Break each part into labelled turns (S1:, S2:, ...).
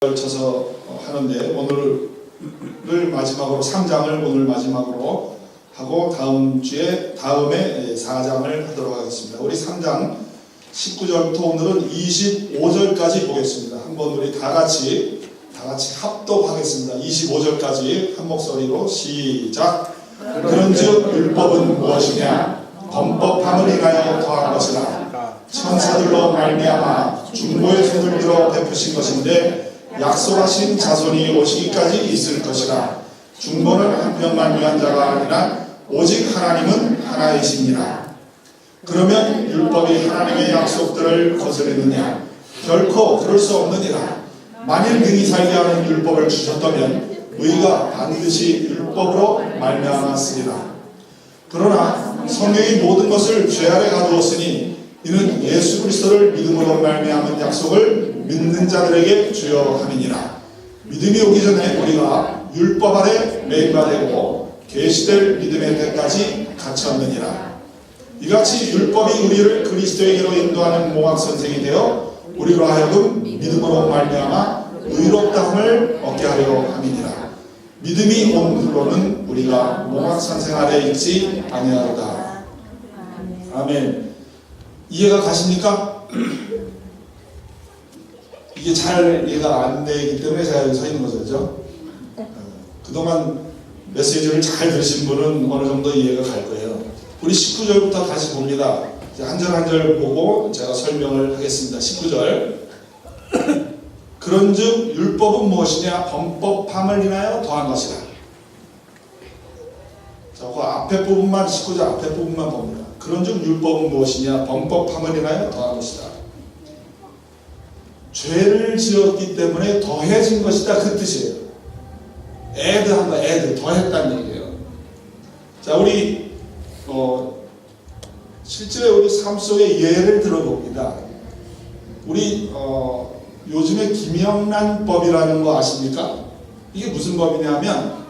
S1: 걸쳐서 하는데 오늘을 마지막으로 3장을 오늘 마지막으로 하고 다음에 4장을 하도록 하겠습니다. 우리 3장 19절부터 오늘은 25절까지 보겠습니다. 한번 우리 다 같이 합독하겠습니다. 25절까지 한 목소리로 시작. 그런즉 율법은 무엇이냐? 범법함을 인하여 더한 것이라. 천사들로 말미암아 중보의 손을 들어 베푸신 것인데 약속하신 자손이 오시기까지 있을 것이라. 중보는 한 명만 위한 자가 아니라 오직 하나님은 하나이시니라. 그러면 율법이 하나님의 약속들을 거스르느냐? 결코 그럴 수 없느니라. 만일 능히 살게 하는 율법을 주셨다면 의가 반드시 율법으로 말미암았으리라. 그러나 성령이 모든 것을 죄 아래 가두었으니 이는 예수 그리스도를 믿음으로 말미암은 약속을 믿는 자들에게 주여 함이니라. 믿음이 오기 전에 우리가 율법 아래 매인바 되고 계시될 믿음의 때까지 갇혔느니라. 이같이 율법이 우리를 그리스도에게로 인도하는 몽학선생이 되어 우리로 하여금 믿음으로 말미암아 의롭다함을 얻게 하려 함이니라. 믿음이 온 후로는 우리가 몽학선생 아래 있지 아니하도다. 아멘. 이해가 가십니까? 이게 잘 이해가 안 되기 때문에 제가 여기 서 있는 거죠. 그죠? 그동안 메시지를 잘 들으신 분은 어느 정도 이해가 갈 거예요. 우리 19절부터 다시 봅니다. 한 절 한 절 보고 제가 설명을 하겠습니다. 19절. 그런즉 율법은 무엇이냐? 범법함을 인하여 더한 것이라. 자, 그 앞에 부분만 19절 앞에 부분만 봅니다. 그런즉 율법은 무엇이냐? 범법함을 인하여 더한 것이다. 죄를 지었기 때문에 더해진 것이다, 그 뜻이에요. 애드한 거, 더했다는 얘기예요. 자, 우리 실제 우리 삶 속의 예를 들어봅니다. 우리 요즘에 김영란 법이라는 거 아십니까? 이게 무슨 법이냐면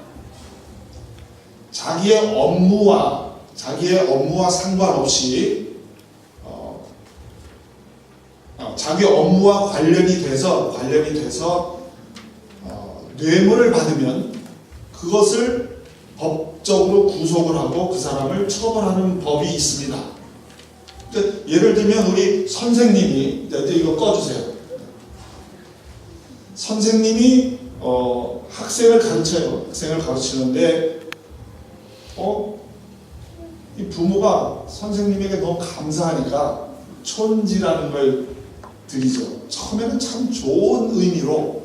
S1: 자기의 업무와 상관없이 자기 업무와 관련이 돼서 뇌물을 받으면 그것을 법적으로 구속을 하고 그 사람을 처벌하는 법이 있습니다. 예를 들면 우리 선생님이 이거 꺼주세요. 선생님이 학생을 가르쳐요. 학생을 가르치는데 이 부모가 선생님에게 너무 감사하니까 촌지라는 걸 드리죠. 처음에는 참 좋은 의미로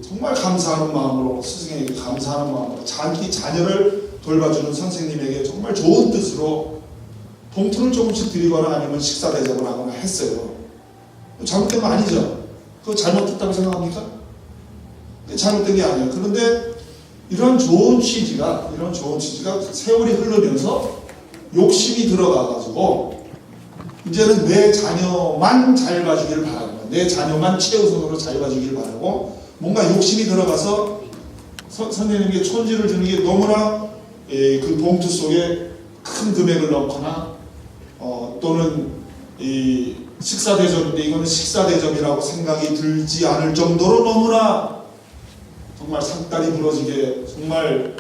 S1: 정말 감사하는 마음으로, 스승에게 감사하는 마음으로, 자기 자녀를 돌봐주는 선생님에게 정말 좋은 뜻으로 봉투를 조금씩 드리거나 아니면 식사 대접을 하거나 했어요. 잘못된 거 아니죠? 그거 잘못됐다고 생각합니까? 잘못된 게 아니에요. 그런데 이런 좋은 취지가 세월이 흐르면서 욕심이 들어가가지고 이제는 내 자녀만 잘 봐주길 바라고, 내 자녀만 최우선으로 잘 봐주길 바라고 뭔가 욕심이 들어가서 선생님에게 촌지를 주는 게 너무나 그 봉투 속에 큰 금액을 넣거나 또는 이 식사 대접인데 이거는 식사 대접이라고 생각이 들지 않을 정도로 너무나 정말 상다리 부러지게 정말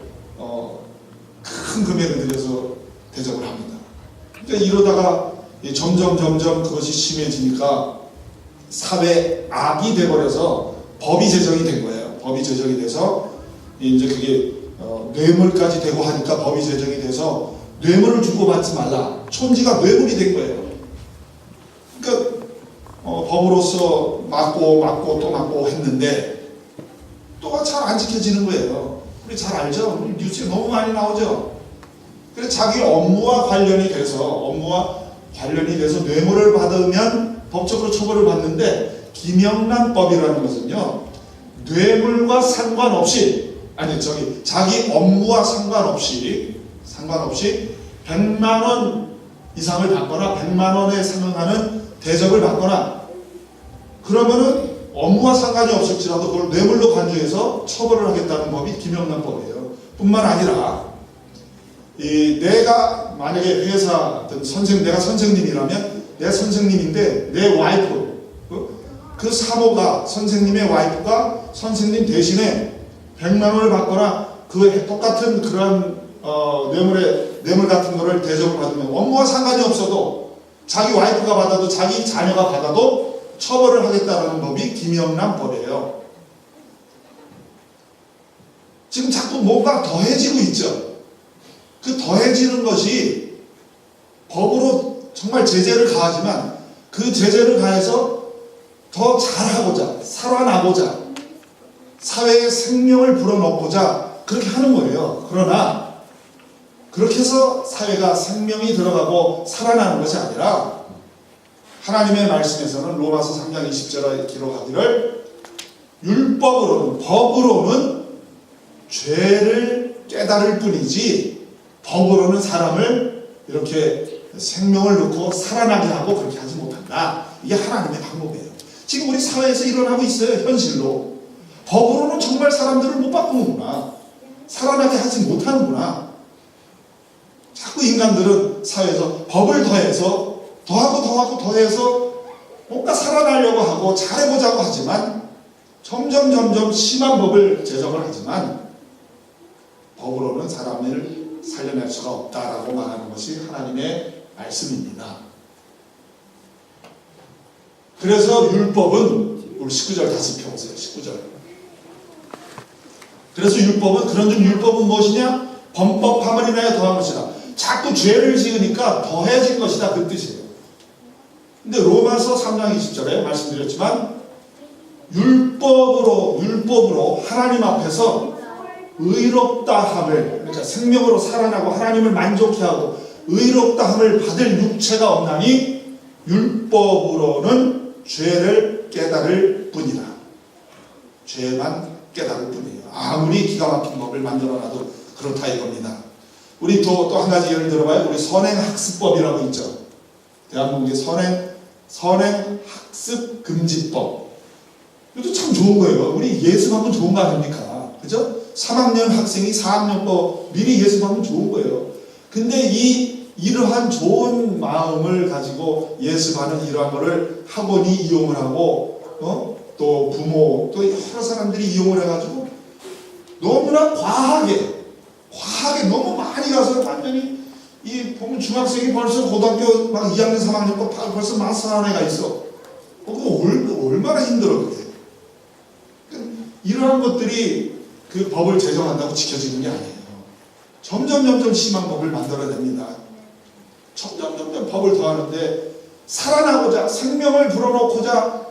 S1: 큰 금액을 들여서 대접을 합니다. 그러니까 이러다가 점점 그것이 심해지니까 사회 악이 돼버려서 법이 제정이 된 거예요. 법이 제정이 돼서 이제 그게 뇌물까지 되고 하니까 법이 제정이 돼서 뇌물을 주고받지 말라. 촌지가 뇌물이 된 거예요. 그러니까 법으로서 맞고 또 맞고 했는데 또 잘 안 지켜지는 거예요. 우리 잘 알죠? 우리 뉴스에 너무 많이 나오죠. 그래서 자기 업무와 관련이 돼서 뇌물을 받으면 법적으로 처벌을 받는데 김영란법이라는 것은요, 뇌물과 상관없이 자기 업무와 상관없이 100만 원 이상을 받거나 100만 원에 상응하는 대접을 받거나 그러면은 업무와 상관이 없을지라도 그걸 뇌물로 간주해서 처벌을 하겠다는 법이 김영란법이에요. 뿐만 아니라 내가 만약에 회사든 내가 선생님이라면 내 선생님인데 내 와이프 그 사모가, 선생님의 와이프가 선생님 대신에 100만 원을 받거나 그 똑같은 그런 뇌물 같은 거를 대접을 받으면 업무와 상관이 없어도 자기 와이프가 받아도 자기 자녀가 받아도 처벌을 하겠다라는 법이 김영란법이에요. 지금 자꾸 뭔가 더해지고 있죠. 그 더해지는 것이 법으로 정말 제재를 가하지만 그 제재를 가해서 더 잘하고자, 살아나고자, 사회의 생명을 불어넣고자 그렇게 하는 거예요. 그러나 그렇게 해서 사회가 생명이 들어가고 살아나는 것이 아니라 하나님의 말씀에서는 로마서 3장 20절에 기록하기를 율법으로는, 법으로는 죄를 깨달을 뿐이지 법으로는 사람을 이렇게 생명을 넣고 살아나게 하고 그렇게 하지 못한다. 이게 하나님의 방법이에요. 지금 우리 사회에서 일어나고 있어요. 현실로. 법으로는 정말 사람들을 못 바꾸는구나. 살아나게 하지 못하는구나. 자꾸 인간들은 사회에서 법을 더해서 더해서 뭔가 살아나려고 하고 잘해보자고 하지만 점점 심한 법을 제정을 하지만 법으로는 사람을 살려낼 수가 없다라고 말하는 것이 하나님의 말씀입니다. 그래서 율법은 우리 19절 다시 펴보세요. 19절. 그래서 율법은 율법은 무엇이냐? 범법함을 인하여 더한 것이다. 자꾸 죄를 지으니까 더해진 것이다 그 뜻이에요. 근데 로마서 3장 20절에 말씀드렸지만 율법으로 하나님 앞에서 의롭다함을, 그러니까 생명으로 살아나고 하나님을 만족해 하고 의롭다함을 받을 육체가 없나니 율법으로는 죄를 깨달을 뿐이라. 죄만 깨달을 뿐이에요. 아무리 기가 막힌 법을 만들어놔도 그렇다 이겁니다. 우리 또 한 가지 예를 들어봐요. 우리 선행학습법이라고 있죠. 대한민국의 선행학습금지법. 이것도 참 좋은 거예요. 우리 예습하면 좋은 거 아닙니까? 그죠? 3학년 학생이 4학년 거 미리 예습하면 좋은 거예요. 근데 이러한 좋은 마음을 가지고 예습하는 이러한 거를 학원이 이용을 하고 또 부모 또 여러 사람들이 이용을 해가지고 너무나 과하게 너무 많이 가서 완전히 보면 중학생이 벌써 고등학교 막 2학년 3학년 거 벌써 마스터한 애가 있어. 그거 얼마나 힘들어 그게. 이러한 것들이 그 법을 제정한다고 지켜지는 게 아니에요. 점점 심한 법을 만들어냅니다. 점점 법을 더하는데 살아나고자 생명을 불어넣고자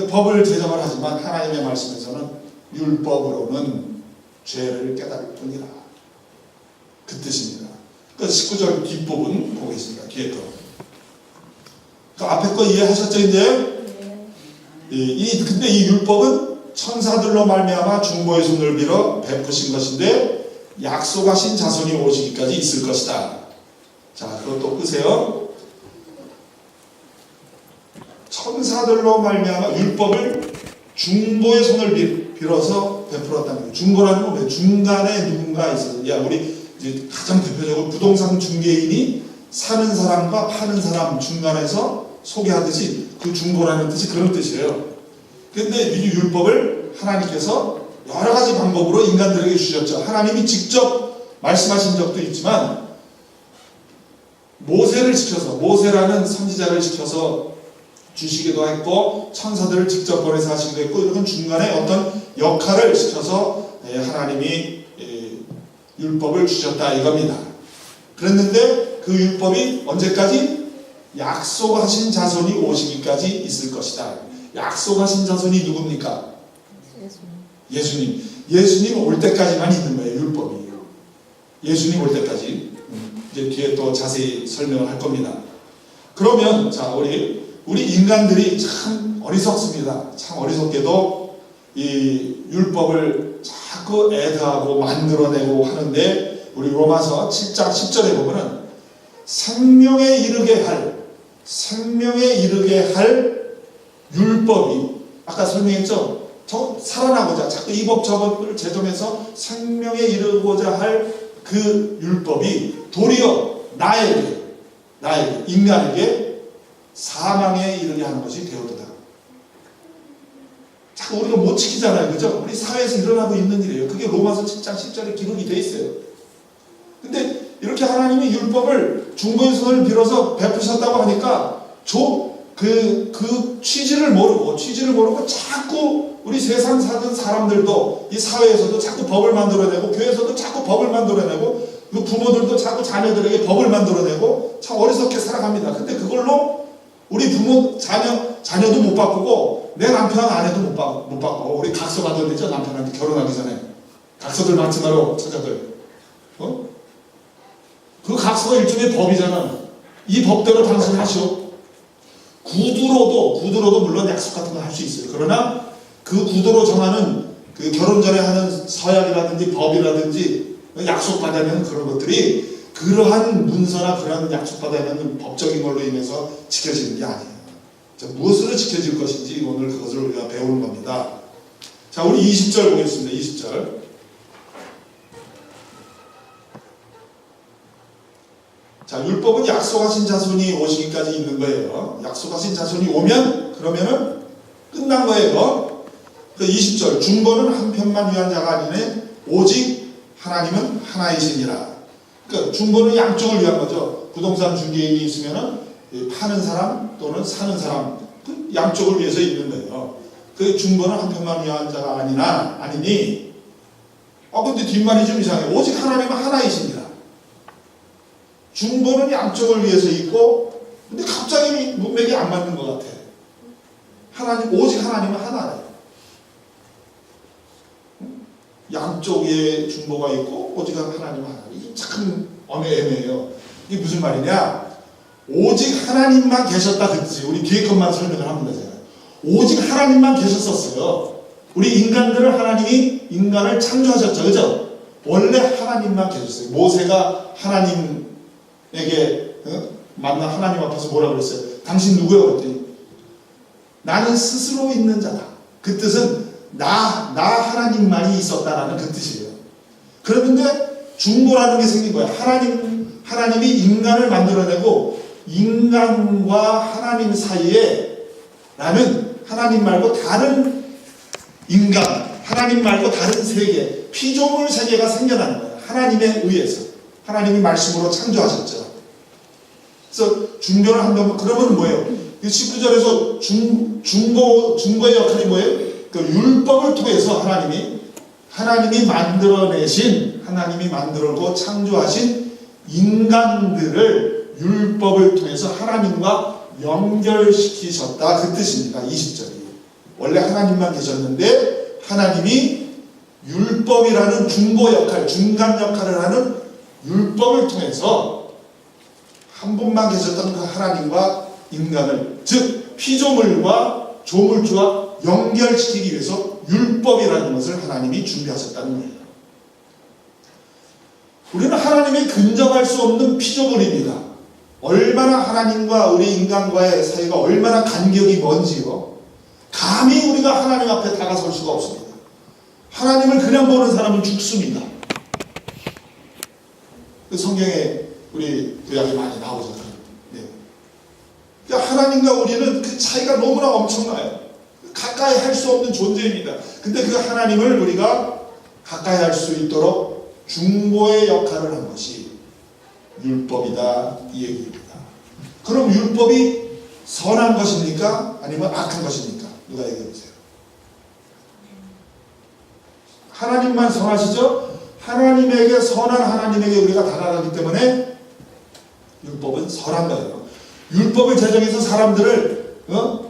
S1: 법을 제정을 하지만 하나님의 말씀에서는 율법으로는 죄를 깨달을 뿐이라. 그 뜻입니다. 그 19절 뒷부분 보겠습니다. 뒤에 거. 그 앞에 거 이해하셨죠 이제? 근데 이 율법은 천사들로 말미암아 중보의 손을 빌어 베푸신 것인데 약속하신 자손이 오시기까지 있을 것이다. 자, 그것도 끄세요. 천사들로 말미암아 율법을 중보의 손을 빌어서 베풀었다는 거예요. 중보라는 건 왜? 중간에 누군가 있어요. 우리 이제 가장 대표적으로 부동산 중개인이 사는 사람과 파는 사람 중간에서 소개하듯이 그 중보라는 뜻이 그런 뜻이에요. 그런데 이 율법을 하나님께서 여러 가지 방법으로 인간들에게 주셨죠. 하나님이 직접 말씀하신 적도 있지만 모세를 시켜서, 모세라는 선지자를 시켜서 주시기도 했고 천사들을 직접 보내서 하시기도 했고, 이런 중간에 어떤 역할을 시켜서 하나님이 율법을 주셨다 이겁니다. 그랬는데 그 율법이 언제까지? 약속하신 자손이 오시기까지 있을 것이다. 약속하신 자손이 누굽니까? 예수님. 예수님 올 때까지만 있는 거예요. 율법이. 예수님 올 때까지. 이제 뒤에 또 자세히 설명을 할 겁니다. 그러면 자 우리 인간들이 참 어리석습니다. 참 어리석게도 이 율법을 자꾸 애드하고 만들어내고 하는데, 우리 로마서 7장 10절에 보면은 생명에 이르게 할 율법이, 아까 설명했죠? 저 살아나고자 자꾸 이 법 저 법을 제정해서 생명에 이르고자 할 그 율법이 도리어 나에게 인간에게 사망에 이르게 하는 것이 되어도다. 자꾸 우리가 못 지키잖아요. 그죠? 우리 사회에서 일어나고 있는 일이에요. 그게 로마서 7장 10절에 기록이 돼 있어요. 근데 이렇게 하나님이 율법을 중보의 손을 빌어서 베푸셨다고 하니까 그 취지를 모르고 자꾸 우리 세상 사는 사람들도 이 사회에서도 자꾸 법을 만들어내고 교회에서도 자꾸 법을 만들어내고 그 부모들도 자꾸 자녀들에게 법을 만들어내고 참 어리석게 살아갑니다. 근데 그걸로 우리 부모 자녀도 못 바꾸고 내 남편 아내도 못 바꾸고 우리 각서 받아야 되죠. 남편한테 결혼하기 전에 각서들 받지 마라 처자들. 그 각서가 일종의 법이잖아. 이 법대로 당신 하시오. 구두로도 물론 약속 같은 거 할 수 있어요. 그러나 그 구두로 정하는 그 결혼 전에 하는 서약이라든지 법이라든지 약속 받아야 하는 그런 것들이 그러한 문서나 그러한 약속 받아야 하는 법적인 걸로 인해서 지켜지는 게 아니에요. 자, 무엇으로 지켜질 것인지 오늘 그것을 우리가 배우는 겁니다. 자, 우리 20절 보겠습니다. 20절. 자, 율법은 약속하신 자손이 오시기까지 있는 거예요. 약속하신 자손이 오면 그러면은 끝난 거예요. 20절. 중보는 한 편만 위한 자가 아니네 오직 하나님은 하나이시니라. 그러니까 중보는 양쪽을 위한 거죠. 부동산 중개인이 있으면은 파는 사람 또는 사는 사람 그 양쪽을 위해서 있는 거예요. 그 중보는 한 편만 위한 자가 아니니. 근데 뒷말이 좀 이상해요. 오직 하나님은 하나이시니라. 중보는 양쪽을 위해서 있고, 근데 갑자기 문맥이 안 맞는 것 같아. 오직 하나님은 하나래요. 양쪽에 중보가 있고, 오직 하나님은 하나. 이게 참 애매해요. 이게 무슨 말이냐? 오직 하나님만 계셨다 그 뜻이에요. 우리 뒤에 것만 설명을 하면 되잖아요. 오직 하나님만 계셨었어요. 우리 인간들을 하나님이 인간을 창조하셨죠. 그죠? 원래 하나님만 계셨어요. 모세가 하나님에게 만나 하나님 앞에서 뭐라 그랬어요? 당신 누구예요? 그랬더니 나는 스스로 있는 자다. 그 뜻은 나 하나님만이 있었다라는 그 뜻이에요. 그런데 중보라는 게 생긴 거예요. 하나님이 인간을 만들어내고 인간과 하나님 사이에 라는 하나님 말고 다른 인간, 하나님 말고 다른 세계, 피조물 세계가 생겨나는 거예요. 하나님에 의해서. 하나님이 말씀으로 창조하셨죠. 그래서 중보를 한다면 그러면 뭐예요? 19절에서 중보의 역할이 뭐예요? 그 율법을 통해서 하나님이 만들어내신, 하나님이 만들고 창조하신 인간들을 율법을 통해서 하나님과 연결시키셨다. 그 뜻입니다. 20절이. 원래 하나님만 계셨는데 하나님이 율법이라는 중보 역할, 중간 역할을 하는 율법을 통해서 한 분만 계셨던 그 하나님과 인간을, 즉 피조물과 조물주와 연결시키기 위해서 율법이라는 것을 하나님이 준비하셨다는 거예요. 우리는 하나님의 근접할 수 없는 피조물입니다. 얼마나 하나님과 우리 인간과의 사이가 얼마나 간격이 먼지요. 감히 우리가 하나님 앞에 다가설 수가 없습니다. 하나님을 그냥 보는 사람은 죽습니다. 그 성경에 우리 구약에 많이 나오잖아요. 네. 그러니까 하나님과 우리는 그 차이가 너무나 엄청나요. 가까이 할 수 없는 존재입니다. 근데 그 하나님을 우리가 가까이 할 수 있도록 중보의 역할을 한 것이 율법이다 이 얘기입니다. 그럼 율법이 선한 것입니까? 아니면 악한 것입니까? 누가 얘기해 보세요. 하나님만 선하시죠? 하나님에게 선한 하나님에게 우리가 다가가기 때문에 율법은 선한 거예요. 율법을 제정해서 사람들을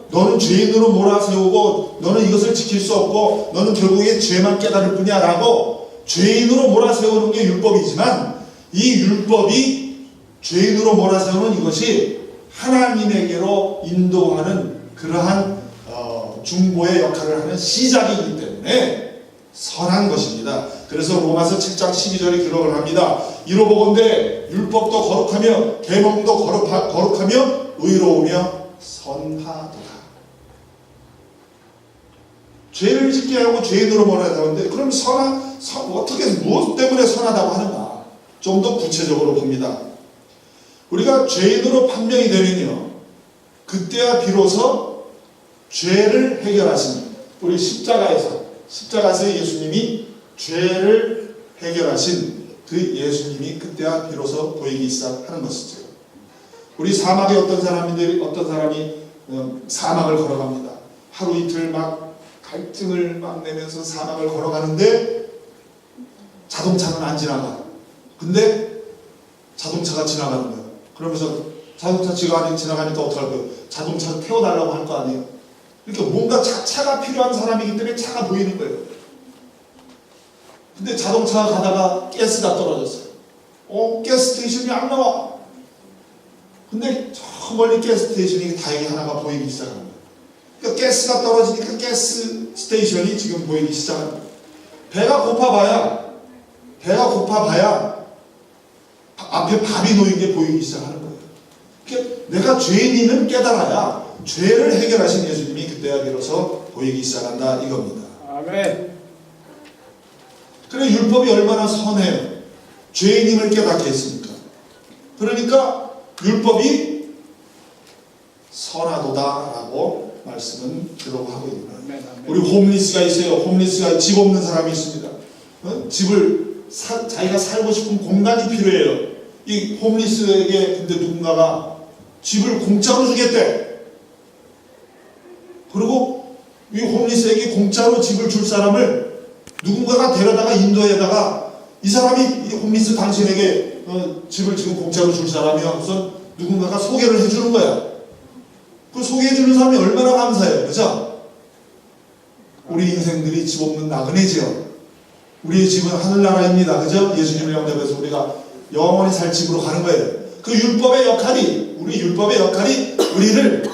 S1: 너는 죄인으로 몰아세우고 너는 이것을 지킬 수 없고 너는 결국에 죄만 깨달을 뿐이야 라고 죄인으로 몰아세우는 게 율법이지만 이 율법이 죄인으로 몰아세우는 이것이 하나님에게로 인도하는 그러한 중보의 역할을 하는 시작이기 때문에 선한 것입니다. 그래서 로마서 7장 12절에 기록을 합니다. 이로보건대 율법도 거룩하며 계명도 거룩하며 의로우며 선하도다. 죄를 짓게 하고 죄인으로 몰아세우는데 그럼 어떻게 무엇 때문에 선하다고 하는가? 좀 더 구체적으로 봅니다. 우리가 죄인으로 판명이 되면요, 그때야 비로소 죄를 해결하신, 우리 십자가에서 예수님이 죄를 해결하신 그 예수님이 그때야 비로소 보이기 시작하는 것이죠. 우리 사막에 어떤 사람이 사막을 걸어갑니다. 하루 이틀 막 갈증을 막 내면서 사막을 걸어가는데 자동차는 안 지나가. 근데 자동차가 지나가는 거예요. 그러면서 자동차 지나가니까 어떡할 거예요? 자동차를 태워달라고 할 거 아니에요. 그러니까 뭔가 차가 필요한 사람이기 때문에 차가 보이는 거예요. 근데 자동차가 가다가 가스가 떨어졌어요. 가스 스테이션이 안 나와. 근데 저 멀리 가스 스테이션이 다행히 하나가 보이기 시작한 거예요. 그러니까 가스가 떨어지니까 가스 스테이션이 지금 보이기 시작한 거예요. 배가 고파봐야 앞에 밥이 놓인 게 보이기 시작하는 거예요. 그러니까 내가 죄인임을 깨달아야 죄를 해결하신 예수님이 그때야 비로소 보이기 시작한다 이겁니다.
S2: 아멘.
S1: 그래 율법이 얼마나 선해요. 죄인임을 깨닫게 했습니까? 그러니까 율법이 선하도다라고 말씀은 그러고 하고 있는 거예요.
S2: 아멘.
S1: 우리 홈리스가 있어요. 홈리스가 집 없는 사람이 있습니다. 집을 자기가 살고 싶은 공간이 필요해요. 이 홈리스에게 근데 누군가가 집을 공짜로 주겠대. 그리고 이 홈리스에게 공짜로 집을 줄 사람을 누군가가 데려다가 인도에다가 이 사람이 이 홈리스 당신에게 집을 지금 공짜로 줄 사람이야. 우선 누군가가 소개를 해주는 거야. 그 소개해주는 사람이 얼마나 감사해요. 그죠? 우리 인생들이 집 없는 나그네지요. 우리의 집은 하늘나라입니다. 그죠? 예수님을 영접해서 우리가 영원히 살 집으로 가는 거예요. 그 율법의 역할이 우리를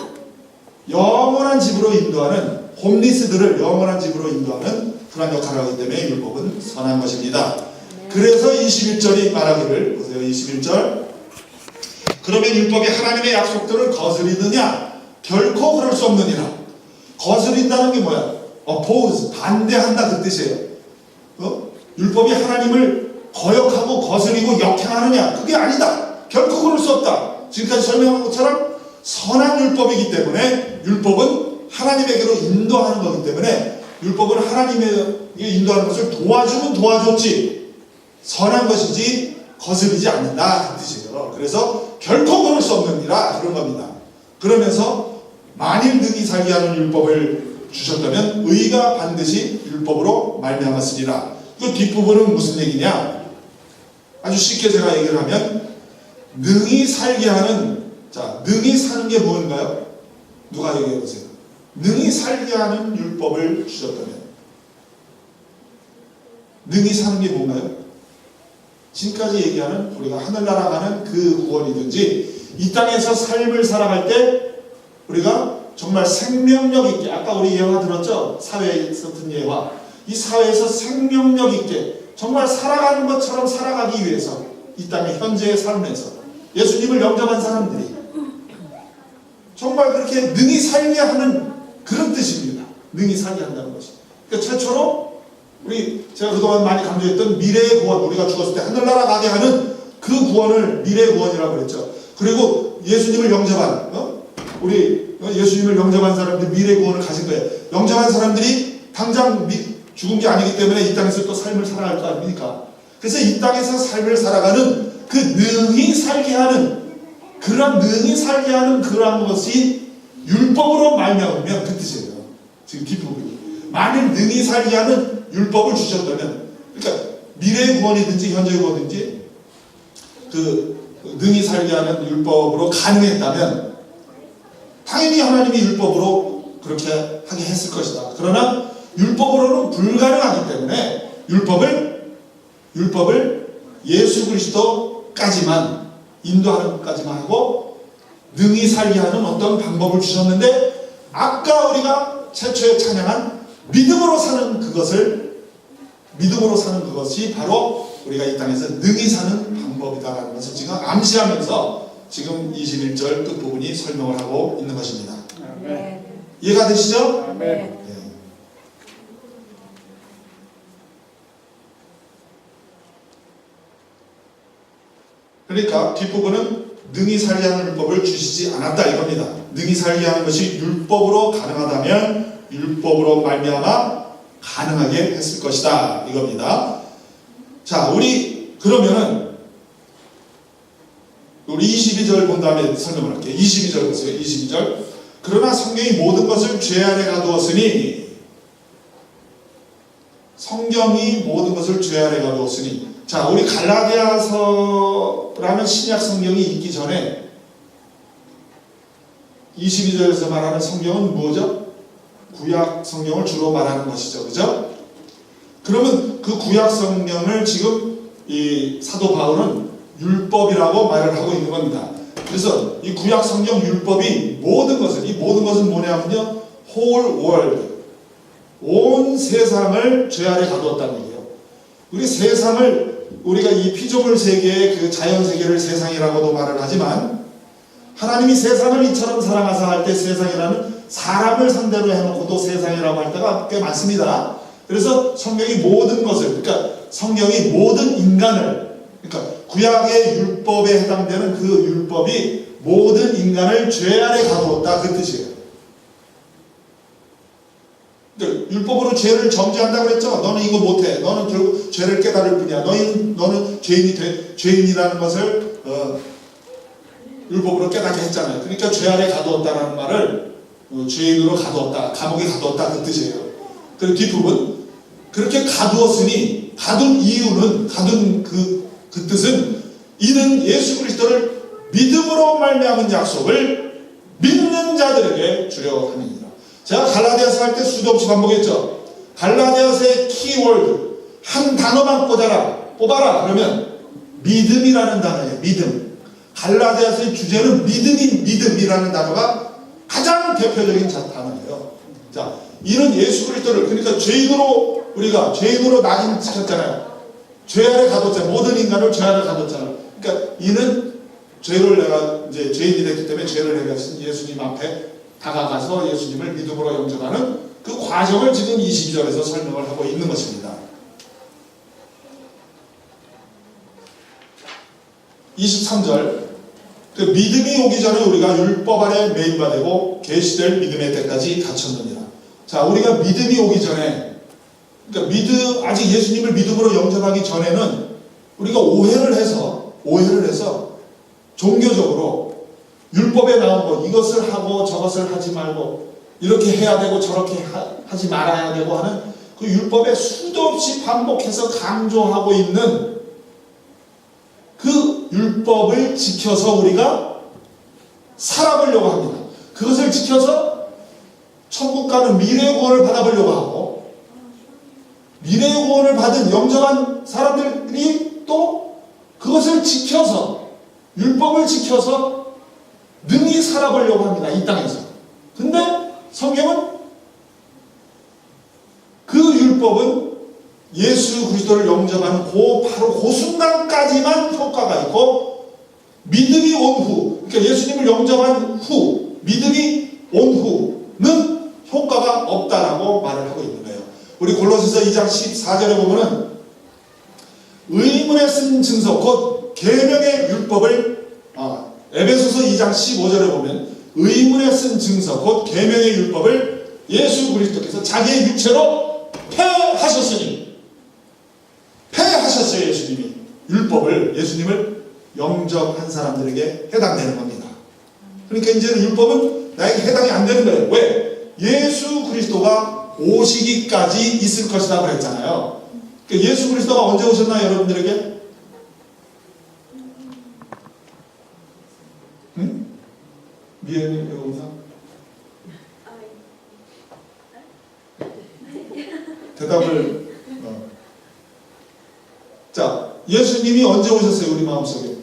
S1: 영원한 집으로 인도하는, 홈리스들을 영원한 집으로 인도하는 그런 역할을 하기 때문에 율법은 선한 것입니다. 그래서 21절이 말하기를 보세요. 21절. 그러면 율법이 하나님의 약속들을 거스리느냐? 결코 그럴 수 없느니라. 거스린다는 게 뭐야? oppose, 반대한다 그 뜻이에요. 율법이 하나님을 거역하고 거스리고 역행하느냐? 그게 아니다. 결코 그럴 수 없다. 지금까지 설명한 것처럼 선한 율법이기 때문에 율법은 하나님에게로 인도하는 거기 때문에 율법은 하나님에게 인도하는 것을 도와주면 도와줬지 선한 것이지 거스르지 않는다 그 뜻이에요. 그래서 결코 그럴 수 없느니라 그런 겁니다. 그러면서 만일 능히 살게 하는 율법을 주셨다면 의가 반드시 율법으로 말미암았으리라. 그 뒷부분은 무슨 얘기냐? 아주 쉽게 제가 얘기를 하면 능히 살게 하는, 자, 능히 사는 게 뭔가요? 누가 얘기해 보세요. 능히 살게 하는 율법을 주셨다면 능히 사는 게 뭔가요? 지금까지 얘기하는 우리가 하늘나라 가는 그 구원이든지 이 땅에서 삶을 살아갈 때 우리가 정말 생명력 있게, 아까 우리 예화 들었죠? 사회에서 든 예화. 이 사회에서 생명력 있게 정말 살아가는 것처럼 살아가기 위해서 이 땅의 현재의 삶에서 예수님을 영접한 사람들이 정말 그렇게 능히 살게 하는 그런 뜻입니다. 능히 살게 한다는 것이. 그러니까 최초로 제가 그동안 많이 강조했던 미래의 구원, 우리가 죽었을 때 하늘나라 가게 하는 그 구원을 미래의 구원이라고 그랬죠. 그리고 예수님을 영접한 예수님을 영접한 사람들이 미래의 구원을 가진 거예요. 영접한 사람들이 당장 죽은 게 아니기 때문에 이 땅에서 또 삶을 살아갈 거 아닙니까? 그래서 이 땅에서 삶을 살아가는 그 능히 살게 하는 그러한 것이 율법으로 말미암으면 그 뜻이에요. 지금 뒷부분이. 만일 능히 살게 하는 율법을 주셨다면, 그러니까 미래의 구원이든지 현재의 구원이든지 그 능히 살게 하는 율법으로 가능했다면 당연히 하나님이 율법으로 그렇게 하게 했을 것이다. 그러나 율법으로는 불가능하기 때문에 율법을 예수 그리스도까지만 인도하는 것까지만 하고 능히 살게 하는 어떤 방법을 주셨는데, 아까 우리가 최초에 찬양한 믿음으로 사는 그것이 바로 우리가 이 땅에서 능히 사는 방법이다라는 것을 지금 암시하면서 지금 21절 끝부분이 설명을 하고 있는 것입니다.
S2: 아멘.
S1: 이해가 되시죠?
S2: 아멘.
S1: 네. 그러니까 뒷부분은 능히 살게 하는 율법을 주시지 않았다 이겁니다. 능히 살게 하는 것이 율법으로 가능하다면 율법으로 말미암아 가능하게 했을 것이다 이겁니다. 자, 우리 그러면은 우리 22절 본 다음에 설명을 할게요. 22절 보세요. 22절. 그러나 성경이 모든 것을 죄 아래 가두었으니, 성경이 모든 것을 죄 아래 가두었으니. 자, 우리 갈라디아서라는 신약 성경이 있기 전에 22절에서 말하는 성경은 뭐죠? 구약 성경을 주로 말하는 것이죠. 그죠? 그러면 그 구약 성경을 지금 이 사도 바울은 율법이라고 말을 하고 있는 겁니다. 그래서 이 구약 성경 율법이 모든 것을, 이 모든 것은 뭐냐면요, whole world, 온 세상을 죄 아래 가두었다는 얘기예요. 우리 세상을, 우리가 이 피조물 세계의 그 자연 세계를 세상이라고도 말을 하지만, 하나님이 세상을 이처럼 사랑하사 할 때 세상이라는 사람을 상대로 해놓고도 세상이라고 할 때가 꽤 많습니다. 그래서 성경이 모든 것을, 그러니까 성경이 모든 인간을, 그러니까 구약의 율법에 해당되는 그 율법이 모든 인간을 죄 아래 가두었다 그 뜻이에요. 그러니까 율법으로 죄를 정죄한다 그랬죠. 너는 이거 못해. 너는 결국 죄를 깨달을 뿐이야. 너는 죄인이라는 것을 율법으로 깨닫게 했잖아요. 그러니까 죄 아래 가두었다라는 말을 죄인으로 가두었다, 감옥에 가두었다 그 뜻이에요. 그리고 뒷부분, 그렇게 가두었으니, 가둔 이유는, 가둔 그 뜻은, 이는 예수 그리스도를 믿음으로 말미암은 약속을 믿는 자들에게 주려 함이니라. 제가 갈라디아서 할 때 수도 없이 반복했죠. 갈라디아서의 키워드 한 단어만 뽑아라 그러면 믿음이라는 단어예요. 믿음. 갈라디아서의 주제는 믿음이라는 단어가 가장 대표적인 단어예요. 자, 이는 예수 그리스도를, 그러니까 우리가 죄인으로 낙인시켰잖아요. 죄 아래 가뒀잖아요. 모든 인간을 죄 아래 가뒀잖아요. 그러니까 이는 죄를 내가 이제 죄인이 됐기 때문에 죄를 해결하신 예수님 앞에 다가가서 예수님을 믿음으로 영접하는 그 과정을 지금 22절에서 설명을 하고 있는 것입니다. 23절. 그 믿음이 오기 전에 우리가 율법 아래 매인바 되고 계시될 믿음의 때까지 갇혔느니라. 자, 우리가 믿음이 오기 전에, 그러니까 아직 예수님을 믿음으로 영접하기 전에는 우리가 오해를 해서 종교적으로 율법에 나온 것, 이것을 하고 저것을 하지 말고 이렇게 해야 되고 저렇게 하지 말아야 되고 하는 그 율법에 수도 없이 반복해서 강조하고 있는 그 율법을 지켜서 우리가 살아보려고 합니다. 그것을 지켜서 천국 가는 미래의 구원을 받아보려고 하고, 미래의 구원을 받은 영접한 사람들이 또 그것을 지켜서, 율법을 지켜서 능히 살아보려고 합니다. 이 땅에서. 근데 성경은 그 율법은 예수 그리스도를 영접하는 바로 그 순간까지만 효과가 있고, 믿음이 온 후, 그러니까 예수님을 영접한 후, 믿음이 온 후는 효과가 없다라고 말을 하고 있는 거예요. 우리 골로새서 2장 14절에 보면은 의문에 쓴 증서, 곧 계명의 율법을, 에베소서 2장 15절에 보면 의문에 쓴 증서, 곧 계명의 율법을 예수 그리스도께서 자기의 육체로 폐하셨으니, 폐하셨어요. 예수님이 율법을, 예수님을 영접한 사람들에게 해당되는 겁니다. 그러니까 이제는 율법은 나에게 해당이 안 되는 거예요. 왜? 예수 그리스도가 오시기까지 있을 것이다 그랬잖아요. 그러니까 예수 그리스도가 언제 오셨나요, 여러분들에게? 응? 미애님 왜 오나? 대답을. 자, 예수님이 언제 오셨어요, 우리 마음속에?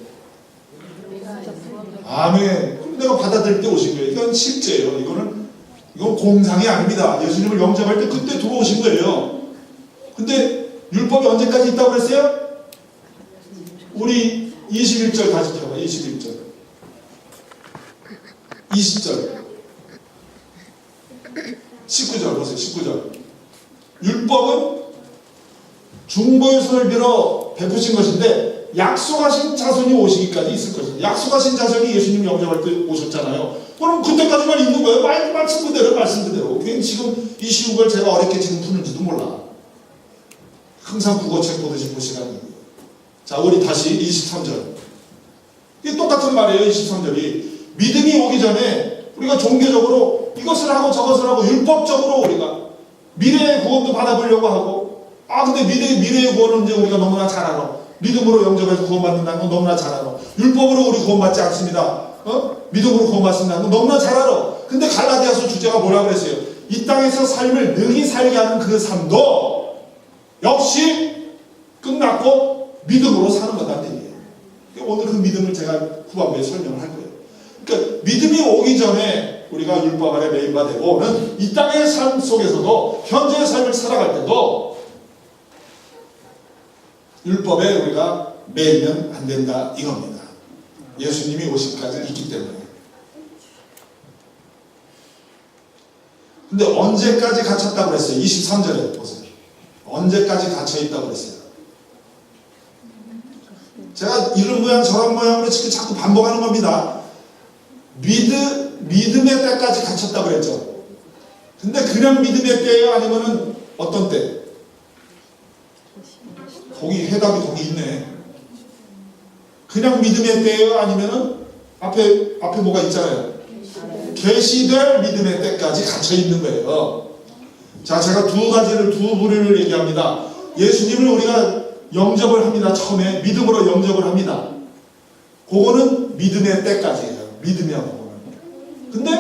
S1: 아멘. 그럼 내가 받아들일 때 오신 거예요. 이건 실제예요. 이건 공상이 아닙니다. 예수님을 영접할 때 그때 들어오신 거예요. 근데 율법이 언제까지 있다고 그랬어요? 우리 21절 다시 펴봐. 21절. 20절. 19절 보세요. 19절. 율법은 중보의 손을 빌어 베푸신 것인데 약속하신 자손이 오시기까지 있을 것입니다. 약속하신 자손이 예수님 영접할 때 오셨잖아요. 그럼 그때까지만 있는 거예요. 말씀 그대로 말씀 그대로. 괜히 지금 이 쉬운 걸 제가 어렵게 지금 푸는지도 몰라. 항상 국어책 보듯이 보시라는 거예요. 자, 우리 다시 23절. 이게 똑같은 말이에요. 23절이. 믿음이 오기 전에 우리가 종교적으로 이것을 하고 저것을 하고 율법적으로 우리가 미래의 구원도 받아보려고 하고, 근데 미래의 구원은 이제 우리가 너무나 잘 알아. 믿음으로 영접해서 구원받는다는 건 너무나 잘 알아. 율법으로 우리 구원받지 않습니다. 믿음으로 구원받는다는 건 너무나 잘 알아. 근데 갈라디아서 주제가 뭐라고 그랬어요? 이 땅에서 삶을 능히 살게 하는 그 삶도 역시 끝났고 믿음으로 사는 거다는 얘기예요. 오늘 그 믿음을 제가 후반부에 설명을 할 거예요. 그러니까 믿음이 오기 전에 우리가 율법 아래 매인바 되고는 이 땅의 삶 속에서도 현재의 삶을 살아갈 때도 율법에 우리가 매이면 안 된다 이겁니다. 예수님이 오실까지 있기 때문에. 근데 언제까지 갇혔다고 그랬어요? 23절에 보세요. 언제까지 갇혀있다고 그랬어요? 제가 이런 모양 저런 모양으로 지금 자꾸 반복하는 겁니다. 믿음의 때까지 갇혔다고 그랬죠. 근데 그냥 믿음의 때예요? 아니면은 어떤 때? 거기 해답이 거기 있네. 그냥 믿음의 때예요? 아니면은 앞에 뭐가 있잖아요. 계시될 믿음의 때까지 갇혀 있는 거예요. 자, 제가 두 부류를 얘기합니다. 예수님을 우리가 영접을 합니다. 처음에 믿음으로 영접을 합니다. 그거는 믿음의 때까지예요. 믿음이야 그거는. 근데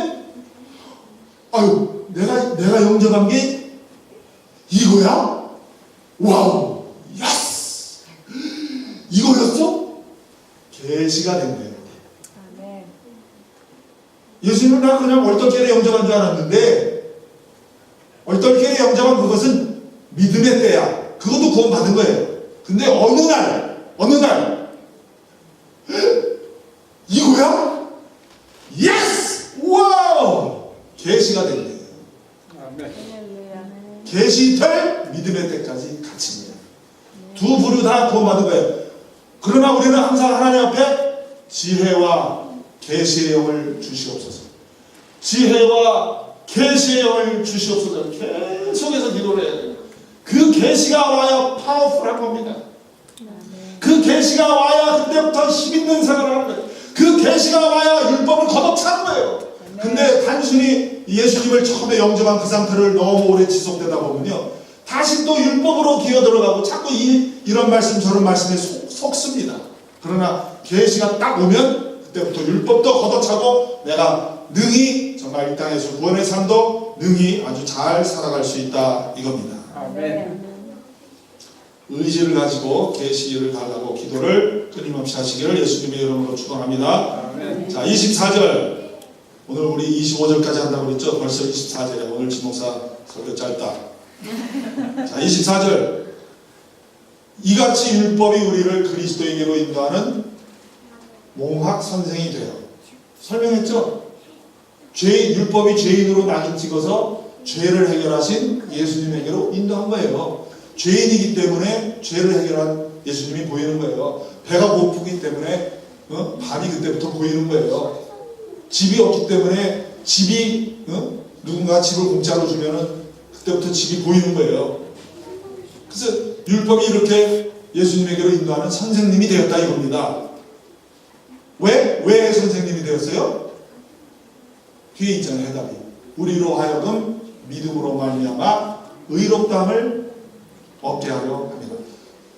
S1: 내가 영접한 게 이거야? 와우, 야스! 이거였어? 계시가 된 거예요. 예수님은 나 그냥 얼떨결에 영접한 줄 알았는데, 얼떨결에 영접한 그것은 믿음의 때야. 그것도 구원 받은 거예요. 근데 어느 날 이거야? 예스! 와우! 계시가 된 거예요. 계시될 믿음의 때까지 갇힌 거예요. 두 부류 다 구원 받은 거예요. 그러나 우리는 항상 하나님 앞에 지혜와 계시의 영을 주시옵소서. 지혜와 계시의 영을 주시옵소서. 계속해서 기도를 해야 돼요. 그 계시가 와야 파워풀한 겁니다. 그 계시가 와야 그때부터 힘 있는 생활을 하는 거예요. 그 계시가 와야 율법을 걷어차는 거예요. 근데 단순히 예수님을 처음에 영접한 그 상태를 너무 오래 지속되다 보면요, 다시 또 율법으로 기어들어가고 자꾸 이런 말씀 저런 말씀에 속습니다. 그러나 계시가 딱 오면 그때부터 율법도 걷어차고 내가 능히 정말 이 땅에서 구원의 삶도 능히 아주 잘 살아갈 수 있다 이겁니다.
S2: 아멘.
S1: 의지를 가지고 계시를 달라고 기도를 끊임없이 하시기를 예수님의 이름으로 축원합니다.
S2: 아멘.
S1: 자, 24절. 오늘 우리 25절까지 한다고 그랬죠? 벌써 24절에 오늘 지목사 설교 짧다. 자, 24절. 이같이 율법이 우리를 그리스도에게로 인도하는 몽학 선생이 돼요. 설명했죠? 율법이 죄인으로 낙인 찍어서 죄를 해결하신 예수님에게로 인도한 거예요. 죄인이기 때문에 죄를 해결한 예수님이 보이는 거예요. 배가 고프기 때문에 밥이 그때부터 보이는 거예요. 집이 없기 때문에 누군가 집을 공짜로 주면은 그때부터 집이 보이는 거예요. 그래서 율법이 이렇게 예수님에게로 인도하는 선생님이 되었다 이겁니다. 왜 선생님이 되었어요? 뒤에 있잖아요, 해답이. 우리로 하여금 믿음으로 말미암아 의롭다함을 얻게 하려 합니다.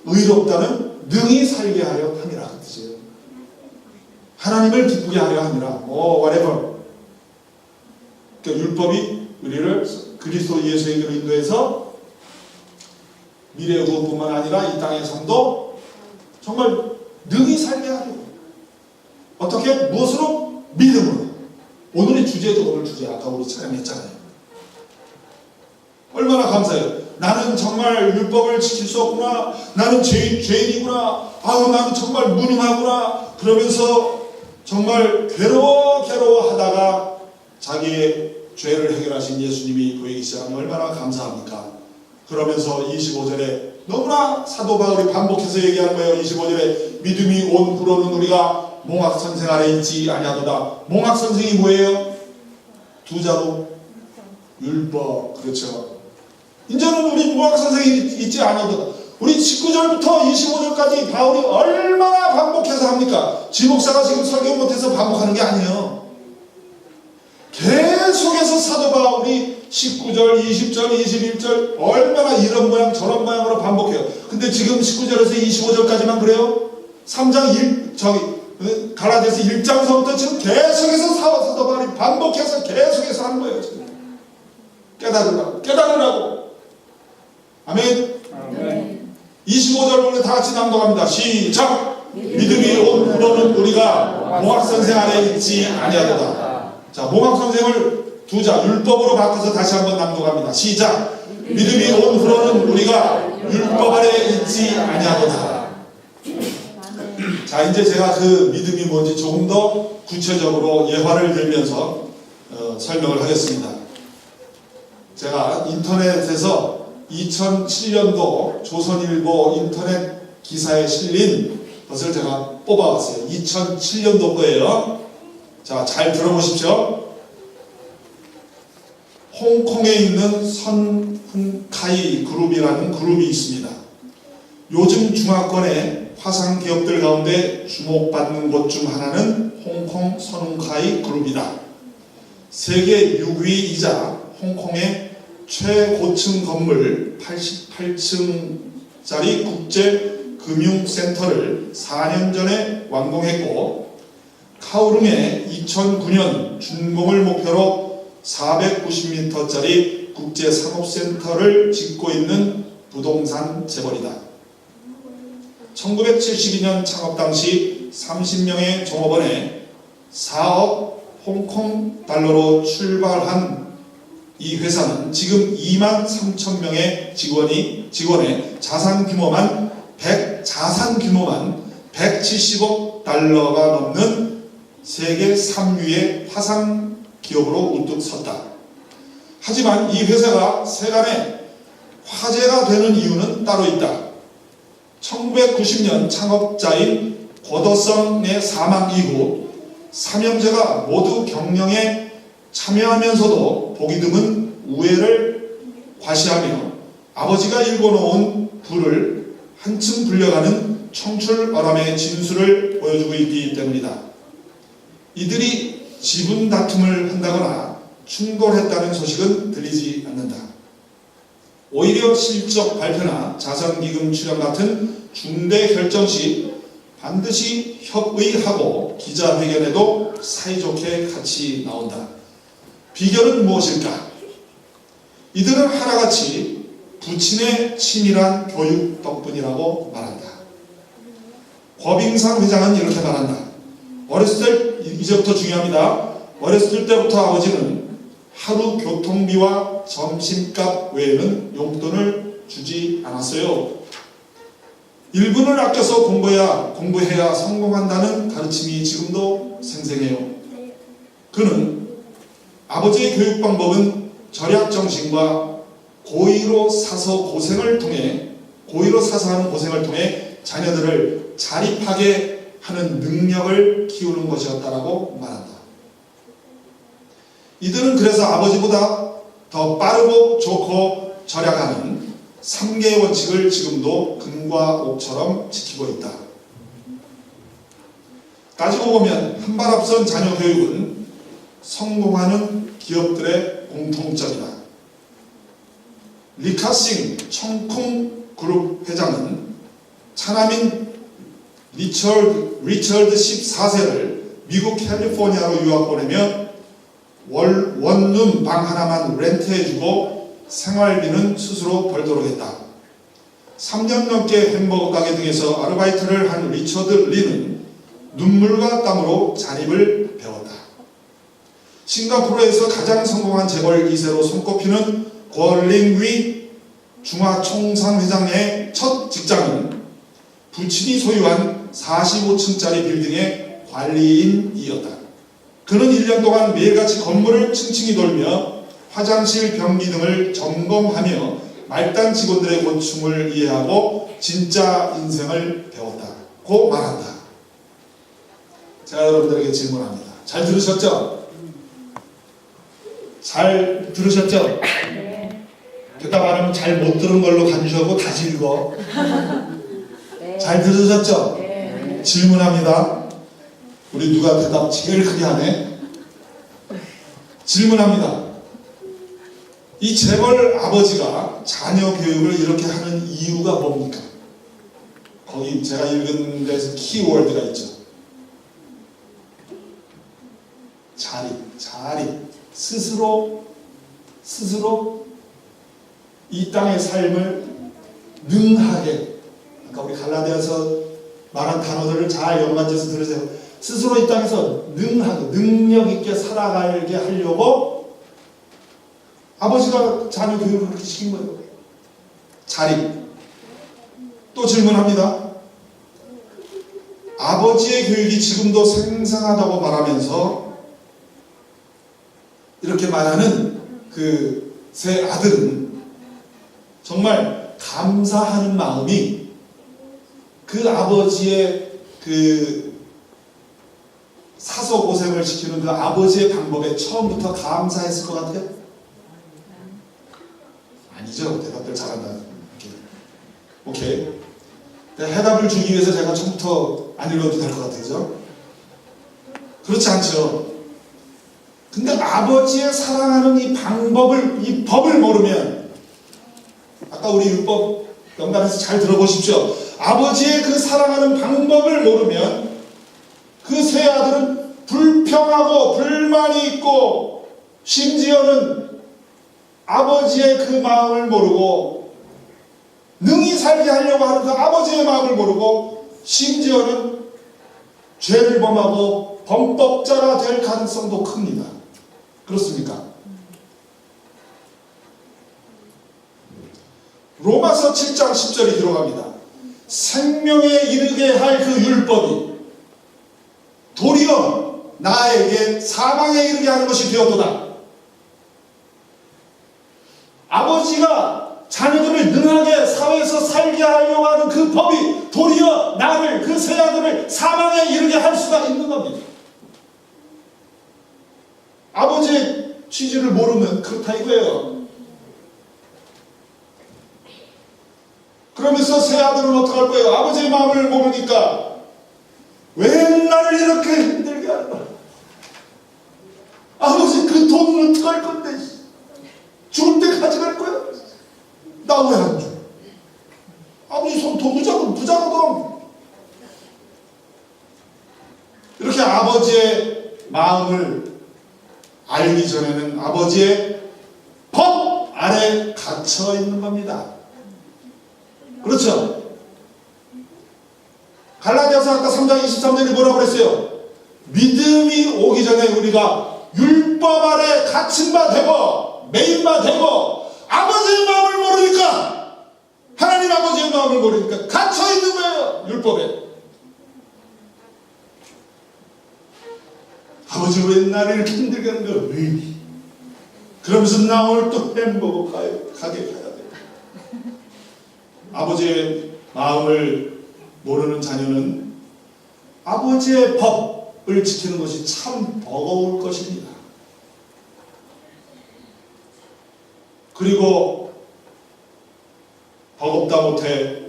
S1: 의롭다는 능히 살게 하려 함이라 그 뜻이에요. 하나님을 기쁘게 하려 함이라. whatever. 그러니까 율법이 우리를 그리스도 예수에게로 인도해서 미래의 구원뿐만 아니라 이 땅의 삶도 정말 능히 살게 하려. 어떻게? 무엇으로? 믿음으로. 오늘의 주제도 오늘 주제 아까 우리 찬양했잖아요. 얼마나 감사해요. 나는 정말 율법을 지킬 수 없구나. 나는 죄인이구나. 나는 정말 무능하구나. 그러면서 정말 괴로워하다가 자기의 죄를 해결하신 예수님이 보이기 시작하면 얼마나 감사합니까? 그러면서 25절에 너무나 사도 바울이 반복해서 얘기하는 거예요. 25절에 믿음이 온 후로는 우리가 몽학 선생 아래 있지 아니하도다. 몽학 선생이 뭐예요? 두 자로 율법. 그렇죠. 이제는 우리 무학 선생이 있지 않아도 우리 19절부터 25절까지 바울이 얼마나 반복해서 합니까? 지목사가 지금 설교 못해서 반복하는 게 아니에요. 계속해서 사도 바울이 19절, 20절, 21절 얼마나 이런 모양 저런 모양으로 반복해요. 근데 지금 19절에서 25절까지만 그래요? 3장 갈라디아서 1장서부터 지금 계속해서 사도 바울이 반복해서 계속해서 하는 거예요. 지금. 깨달으라고. 아멘.
S2: 아멘.
S1: 25절 우리 다 같이 낭독합니다. 시작. 믿음이 온 후로는 우리가 몽학선생 아래 있지 아니하도다. 자, 몽학선생을 두 자 율법으로 바꿔서 다시 한번 낭독합니다. 시작. 믿음이 온 후로는 우리가 율법 아래 있지 아니하도다. 자, 이제 제가 그 믿음이 뭔지 조금 더 구체적으로 예화를 들면서 설명을 하겠습니다. 제가 인터넷에서 2007년도 조선일보 인터넷 기사에 실린 것을 제가 뽑아왔어요. 2007년도 거예요. 자, 잘 들어보십시오. 홍콩에 있는 선훈카이 그룹이라는 그룹이 있습니다. 요즘 중화권의 화상 기업들 가운데 주목받는 곳 중 하나는 홍콩 선훈카이 그룹이다. 세계 6위이자 홍콩의 최고층 건물 88층짜리 국제금융센터를 4년 전에 완공했고, 카오룽에 2009년 준공을 목표로 490m짜리 국제상업센터를 짓고 있는 부동산 재벌이다. 1972년 창업 당시 30명의 종업원에 4억 홍콩 달러로 출발한 이 회사는 지금 2만 3천 명의 직원의 자산 규모만 170억 달러가 넘는 세계 3위의 화상 기업으로 우뚝 섰다. 하지만 이 회사가 세간에 화제가 되는 이유는 따로 있다. 1990년 창업자인 고더성의 사망 이후 삼형제가 모두 경영에 참여하면서도 보기 드문 우애를 과시하며 아버지가 일궈놓은 부를 한층 불려가는 청출어람의 진수를 보여주고 있기 때문이다. 이들이 지분 다툼을 한다거나 충돌했다는 소식은 들리지 않는다. 오히려 실적 발표나 자선기금 출연 같은 중대 결정 시 반드시 협의하고 기자회견에도 사이좋게 같이 나온다. 비결은 무엇일까? 이들은 하나같이 부친의 치밀한 교육 덕분이라고 말한다. 권빙상 회장은 이렇게 말한다. 어렸을 때, 이제부터 중요합니다. 어렸을 때부터 아버지는 하루 교통비와 점심값 외에는 용돈을 주지 않았어요. 1분을 아껴서 공부해야 성공한다는 가르침이 지금도 생생해요. 그는 아버지의 교육 방법은 절약 정신과 고의로 사서 하는 고생을 통해 자녀들을 자립하게 하는 능력을 키우는 것이었다라고 말한다. 이들은 그래서 아버지보다 더 빠르고 좋고 절약하는 3개의 원칙을 지금도 금과 옥처럼 지키고 있다. 따지고 보면 한 발 앞선 자녀 교육은 성공하는 기업들의 공통점이다. 리카싱 청쿵 그룹 회장은 차남인 리처드 14세를 미국 캘리포니아로 유학 보내며 원룸 방 하나만 렌트해주고 생활비는 스스로 벌도록 했다. 3년 넘게 햄버거 가게 등에서 아르바이트를 한 리처드 리는 눈물과 땀으로 자립을 배웠다. 싱가포르에서 가장 성공한 재벌 2세로 손꼽히는 고얼링위 중화총상회장의 첫 직장은 부친이 소유한 45층짜리 빌딩의 관리인이었다. 그는 1년 동안 매일같이 건물을 층층이 돌며 화장실 변기 등을 점검하며 말단 직원들의 고충을 이해하고 진짜 인생을 배웠다고 말한다. 제가 여러분들에게 질문합니다. 잘 들으셨죠? 잘 들으셨죠? 대답 안 하면 잘 못 들은 걸로 간주하고 다시 읽어. 잘 들으셨죠? 질문합니다. 우리 누가 대답 제일 크게 하네? 질문합니다. 이 재벌 아버지가 자녀 교육을 이렇게 하는 이유가 뭡니까? 거기 제가 읽은 데서 키워드가 있죠. 자립. 스스로 이 땅의 삶을 능하게, 아까 우리 갈라디아서 말한 단어들을 잘 연관지어서 들으세요. 스스로 이 땅에서 능하게, 능력 있게 살아가게 하려고 아버지가 자녀 교육을 그렇게 시킨 거예요. 자립. 또 질문합니다. 아버지의 교육이 지금도 생생하다고 말하면서 이렇게 말하는 그 세 아들은 정말 감사하는 마음이 그 아버지의 그 사서 고생을 시키는 그 아버지의 방법에 처음부터 감사했을 것 같아요? 아니죠. 대답들 잘한다. 오케이. 해답을 주기 위해서 제가 처음부터 안 읽어도 될 것 같아요. 그렇지 않죠. 근데 아버지의 사랑하는 이 방법을, 이 법을 모르면, 아까 우리 율법 연관해서 잘 들어보십시오. 아버지의 그 사랑하는 방법을 모르면 그 세 아들은 불평하고 불만이 있고, 심지어는 아버지의 그 마음을 모르고 능히 살게 하려고 하는 그 아버지의 마음을 모르고 심지어는 죄를 범하고 범법자가 될 가능성도 큽니다. 그렇습니까? 로마서 7장 10절이 들어갑니다. 생명에 이르게 할 그 율법이 도리어 나에게 사망에 이르게 하는 것이 되었도다. 아버지가 자녀들을 능하게 사회에서 살게 하려고 하는 그 법이 도리어 나를, 그 세 아들을 사망에 이르게 할 수가 있는 겁니다. 아버지의 취지를 모르면 그렇다 이거예요. 그러면서 세 아들은 어떻게 할 거예요? 아버지의 마음을 모르니까 왜 나를 이렇게 힘들게 하는 거야? 아버지 그 돈은 어떻게 할 건데? 죽을 때 가져갈 거야? 나 왜 안 줘? 아버지 손 돈 부자거든. 이렇게 아버지의 마음을 알기 전에는 아버지의 법 아래 갇혀 있는 겁니다. 그렇죠? 갈라디아서 아까 3장 23절이 뭐라고 그랬어요? 믿음이 오기 전에 우리가 율법 아래 갇힌 바 되고 매인 바 되고 아버지의 마음을 모르니까, 하나님 아버지의 마음을 모르니까 갇혀 있는 거예요. 율법에. 아버지 왜 나를 이렇게 힘들게 하는 거야? 왜? 그러면서 나 오늘 또 햄버거 가게 가야 돼. 아버지의 마음을 모르는 자녀는 아버지의 법을 지키는 것이 참 버거울 것입니다. 그리고 버겁다 못해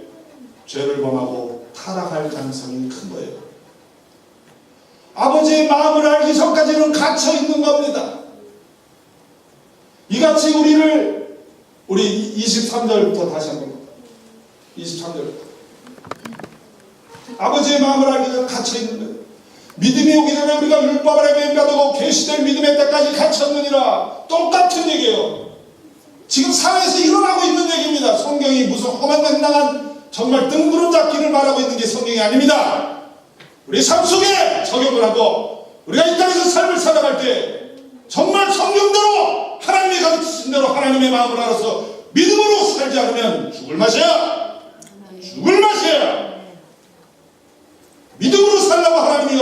S1: 죄를 범하고 타락할 가능성이 큰 거예요. 아버지의 마음을 알기 전까지는 갇혀 있는 겁니다. 이같이 우리 23절부터 다시 한번 23절. 아버지의 마음을 알기 전에 갇혀 있는 거예요. 믿음이 오기 전에 우리가 율법 아래 매임받고 계시될 믿음의 때까지 갇혔느니라. 똑같은 얘기예요. 지금 사회에서 일어나고 있는 얘기입니다. 성경이 무슨 허망맹랑한 정말 뜬구름 잡기를 말하고 있는 게 성경이 아닙니다. 우리 삶 속에 적용을 하고 우리가 이 땅에서 삶을 살아갈 때 정말 성경대로 하나님이 가르치신 대로 하나님의 마음을 알아서 믿음으로 살지 않으면 죽을 맛이야. 죽을 맛이야. 믿음으로 살라고 하나님이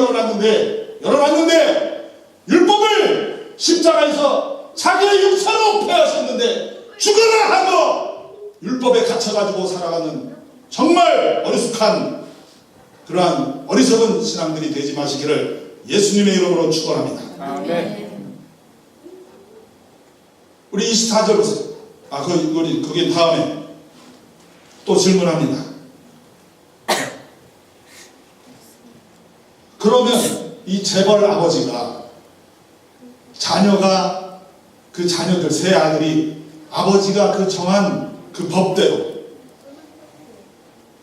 S1: 열어놨는데 율법을 십자가에서 자기의 육체로 폐하셨는데 죽어라 하고 율법에 갇혀가지고 살아가는 정말 어리숙한 그러한 어리석은 신앙들이 되지 마시기를 예수님의 이름으로 축원합니다.
S2: 아멘.
S1: 우리 24절 보세요. 거기 다음에 또 질문합니다. 그러면 이 재벌 아버지가 자녀가 그 자녀들 세 아들이 아버지가 그 정한 그 법대로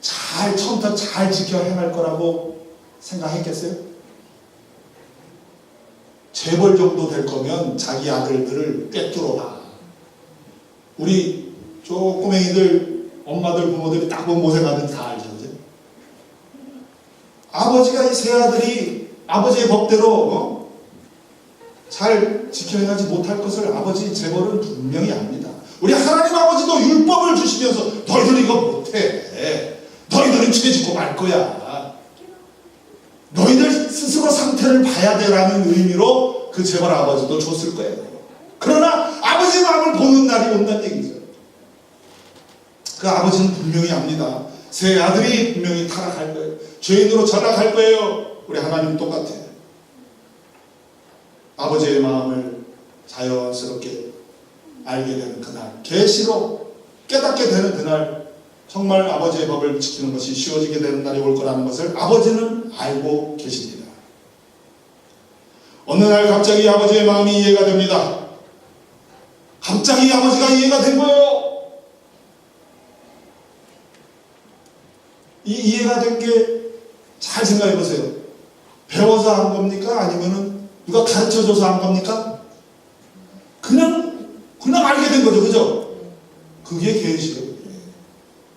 S1: 처음부터 잘 지켜 행할 거라고 생각했겠어요? 재벌 정도 될 거면 자기 아들들을 꿰뚫어봐. 우리 꼬맹이들 엄마들 부모들이 딱 보면 모생하는지 다 알죠. 그죠? 아버지가 이 세 아들이 아버지의 법대로 잘 지켜 행하지 못할 것을 아버지 재벌은 분명히 압니다. 우리 하나님 아버지도 율법을 주시면서 너희들 이거 못해. 너희들은 죄 짓고 말 거야. 너희들 스스로 상태를 봐야 되라는 의미로 그 재벌 아버지도 줬을 거예요. 그러나 아버지의 마음을 보는 날이 온다는 얘기죠. 그 아버지는 분명히 압니다. 세 아들이 분명히 타락할 거예요. 죄인으로 전락할 거예요. 우리 하나님 똑같아요. 아버지의 마음을 자연스럽게 알게 되는 그날, 계시로 깨닫게 되는 그날, 정말 아버지의 법을 지키는 것이 쉬워지게 되는 날이 올 거라는 것을 아버지는 알고 계십니다. 어느 날 갑자기 아버지의 마음이 이해가 됩니다. 갑자기 아버지가 이해가 된 거예요. 이 이해가 된 게 잘 생각해 보세요. 배워서 한 겁니까? 아니면은 누가 가르쳐줘서 한 겁니까? 그냥 알게 된 거죠. 그죠? 그게 계시예요.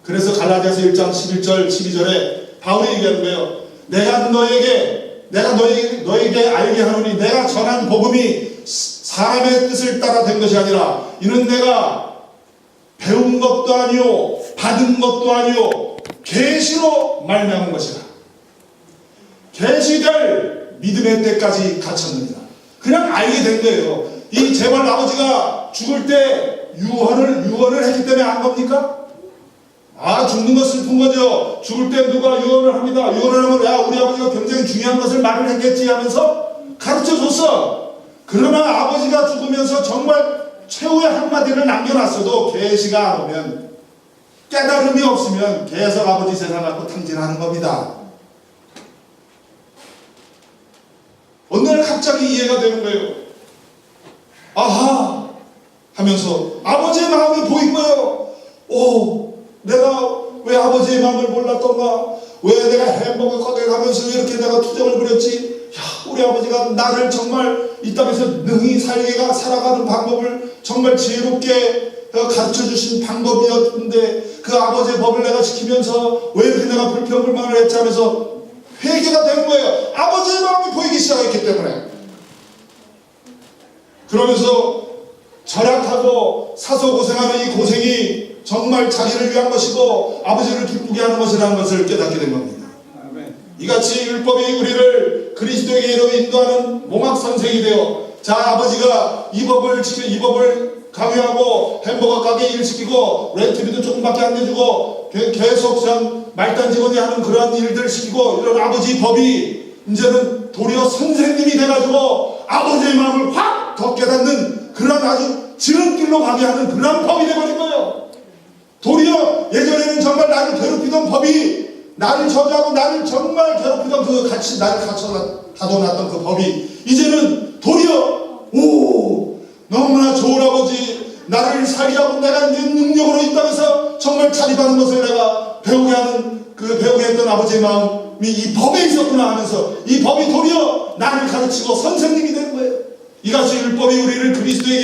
S1: 그래서 갈라디아서 1장 11절 12절에 바울이 얘기하는 거예요. 내가 너에게 알게 하노니 내가 전한 복음이 사람의 뜻을 따라 된 것이 아니라 이는 내가 배운 것도 아니요 받은 것도 아니요 계시로 말미암은 것이라. 계시될 믿음의 때까지 갖췄느니라. 그냥 알게 된 거예요. 이 재벌 아버지가 죽을 때 유언을 했기 때문에 안 겁니까? 죽는 거 슬픈 거죠. 죽을 때 누가 유언을 합니다. 유언을 하면 우리 아버지가 굉장히 중요한 것을 말을 했겠지 하면서 가르쳐 줬어. 그러나 아버지가 죽으면서 정말 최후의 한마디를 남겨놨어도 계시가 안 오면, 깨달음이 없으면 계속 아버지 세상 갖고 탕진하는 겁니다. 어느 날 갑자기 이해가 되는 거예요. 아하 하면서 아버지의 마음이 보인 거예요. 내가 왜 아버지의 마음을 몰랐던가? 왜 내가 햄버거 가게 가면서 이렇게 내가 투정을 부렸지? 우리 아버지가 나를 정말 이 땅에서 능히 살아가는 방법을 정말 지혜롭게 가르쳐 주신 방법이었는데 그 아버지의 법을 내가 지키면서 왜 이렇게 내가 불평불만을 했지 하면서 회개가 된 거예요. 아버지의 마음이 보이기 시작했기 때문에. 그러면서 절약하고 사서 고생하는 이 고생이 정말 자기를 위한 것이고 아버지를 기쁘게 하는 것이라는 것을 깨닫게 된 겁니다. 이같이 율법이 우리를 그리스도에게로 인도하는 몽학선생이 되어 아버지가 이 법을 강요하고 햄버거 가게 일시키고 렌트비도 조금밖에 안 내주고 계속 말단 직원이 하는 그러한 일들 시키고 이런 아버지 법이 이제는 도리어 선생님이 돼가지고 아버지의 마음을 확 더 깨닫는 그런 아주 지름길로 가게 하는 그런 법이 돼버린 거예요. 도리어 예전에는 정말 나를 괴롭히던 법이, 나를 저주하고 나를 정말 괴롭히던 같이 나를 가둬놨던 그 법이 이제는 도리어 너무나 좋은 아버지, 나를 살게 하고 내가 내 능력으로 이 땅에서 정말 자립하는 것을 내가 배우게 했던 아버지의 마음이 이 법에 있었구나 하면서 이 법이 도리어 나를 가르치고 선생님이 되는 거예요. 이같이 율법이 우리를 그리스도에게